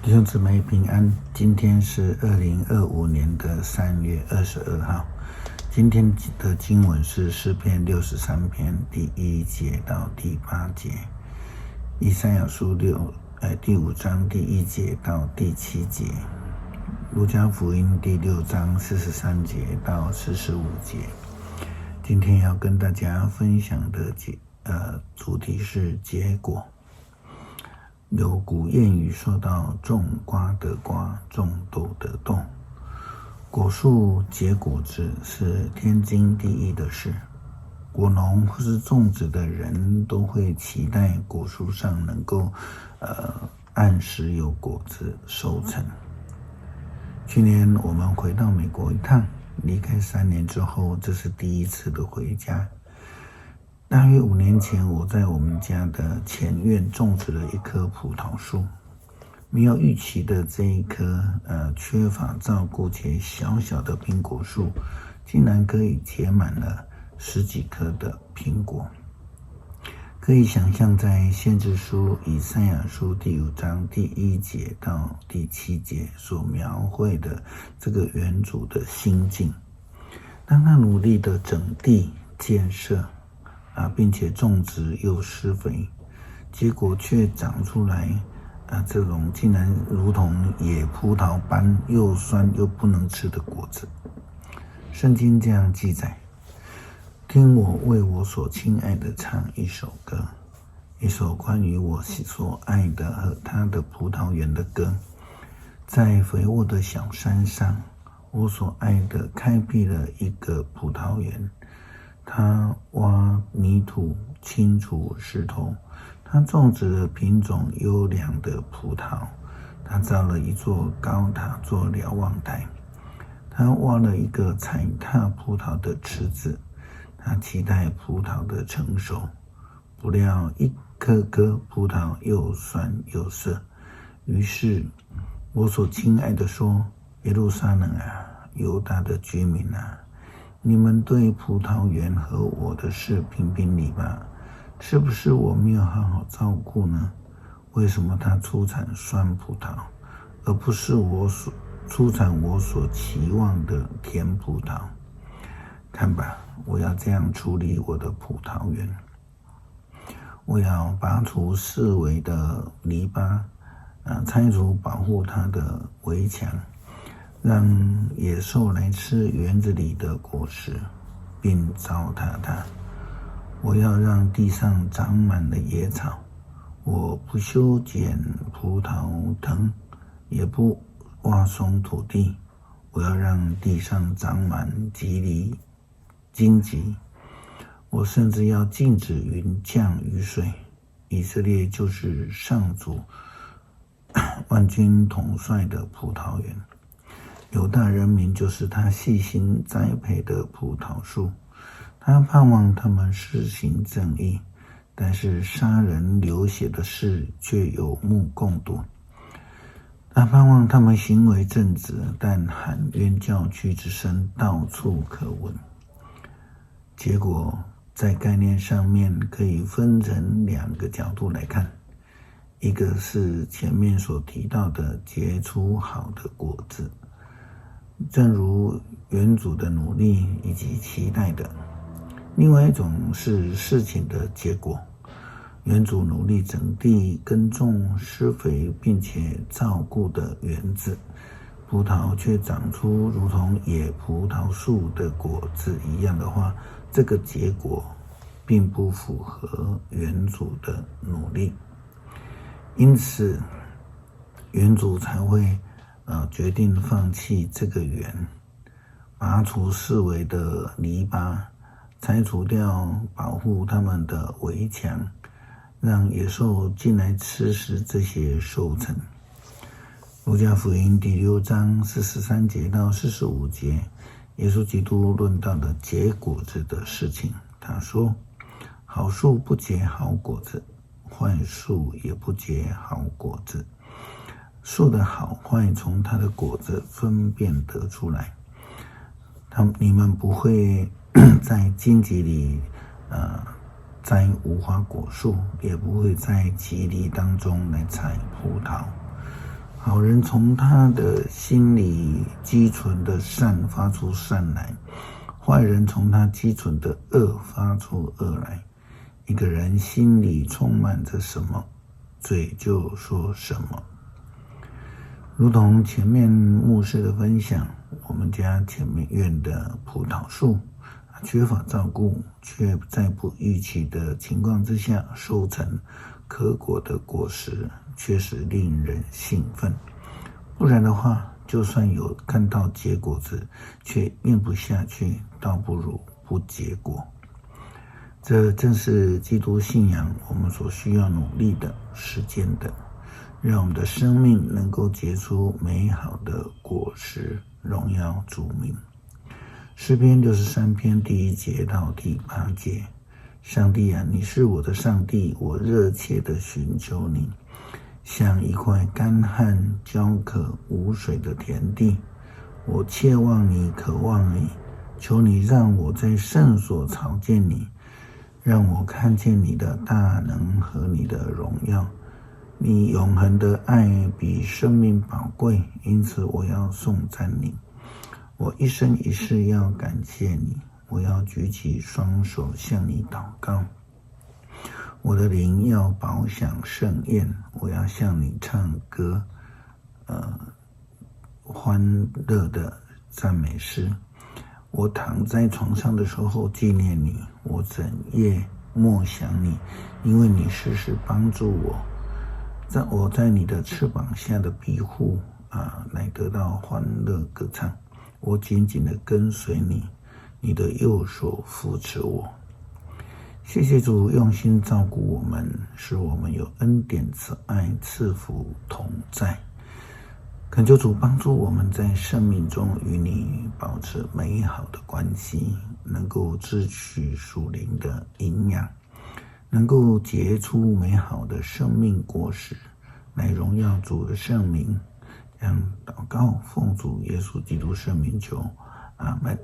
弟兄姊妹平安，今天是2025年的3月22号。今天的经文是诗篇63篇第1节到第8节，以赛亚书第5章第1节到第7节，路加福音第6章43节到45节。今天要跟大家分享的主题是结果。有古谚语说到，种瓜得瓜，种豆得豆。果树结果子是天经地义的事，果农或是种植的人都会期待果树上能够按时有果子收成。去年我们回到美国一趟，离开3年之后，这是第一次的回家。大约5年前，我在我们家的前院种植了一棵葡萄树。没有预期的这一棵缺乏照顾且小小的苹果树，竟然可以结满了10几颗的苹果。可以想象，在先知书以赛亚书第5章第1节到第7节所描绘的这个园主的心境。当他努力的整地建设并且种植又施肥，结果却长出来这种竟然如同野葡萄般又酸又不能吃的果子。圣经这样记载：听我为我所亲爱的唱一首歌，一首关于我所爱的和他的葡萄园的歌。在肥沃的小山上，我所爱的开辟了一个葡萄园。他挖泥土，清除石头，他种植了品种优良的葡萄，他造了一座高塔做瞭望台，他挖了一个踩踏葡萄的池子，他期待葡萄的成熟，不料一颗颗葡萄又酸又涩。于是我所亲爱的说：耶路撒冷啊，犹大的居民啊，你们对葡萄园和我的事评评理吧，是不是我没有好好照顾呢？为什么它出产酸葡萄，而不是出产我所期望的甜葡萄？看吧，我要这样处理我的葡萄园。我要拔除四围的篱笆，拆除保护它的围墙，让野兽来吃园子里的果实，并糟蹋它。我要让地上长满了野草，我不修剪葡萄藤，也不挖松土地。我要让地上长满荆棘，我甚至要禁止云降雨水。以色列就是上主万军统帅的葡萄园，犹大人民就是他细心栽培的葡萄树。他盼望他们施行正义，但是杀人流血的事却有目共睹。他盼望他们行为正直，但喊冤叫屈之声到处可闻。结果在概念上面可以分成2个角度来看，一个是前面所提到的结出好的果子，正如园主的努力以及期待的。另外一种是事情的结果，园主努力整地、耕种、施肥，并且照顾的园子，葡萄却长出如同野葡萄树的果子一样的话，这个结果并不符合园主的努力。因此园主才会决定放弃这个园，拔除四围的篱笆，拆除掉保护他们的围墙，让野兽进来吃食这些收成。路加福音第6章43节到45节，耶稣基督论到的结果子的事情。他说：好树不结好果子，坏树也不结好果子。树的好坏从它的果子分辨得出来。你们不会在荆棘里摘无花果树，也不会在蒺藜当中来采葡萄。好人从他的心里积存的善发出善来，坏人从他积存的恶发出恶来。一个人心里充满着什么，嘴就说什么。如同前面牧师的分享，我们家前面院的葡萄树缺乏照顾，却在不预期的情况之下收成可果的果实，确实令人兴奋。不然的话，就算有看到结果子，却咽不下去，倒不如不结果。这正是基督信仰我们所需要努力的、实践的，让我们的生命能够结出美好的果实，荣耀主名。诗篇63篇第1节到第8节，上帝啊，你是我的上帝，我热切地寻求你，像一块干旱焦渴无水的田地，我切望你，渴望你，求你让我在圣所朝见你，让我看见你的大能和你的荣耀。你永恒的爱比生命宝贵，因此我要颂赞你。我一生一世要感谢你，我要举起双手向你祷告。我的灵要饱享盛宴，我要向你唱歌，欢乐的赞美诗。我躺在床上的时候纪念你，我整夜默想你，因为你时时帮助我。我在你的翅膀下的庇护来得到欢乐歌唱。我紧紧地跟随你，你的右手扶持我。谢谢主用心照顾我们，使我们有恩典慈爱赐福同在。恳求主帮助我们在生命中与你保持美好的关系，能够支取属灵的营养，能够结出美好的生命果实，来荣耀主的圣名。让祷告奉主耶稣基督圣名求，阿们。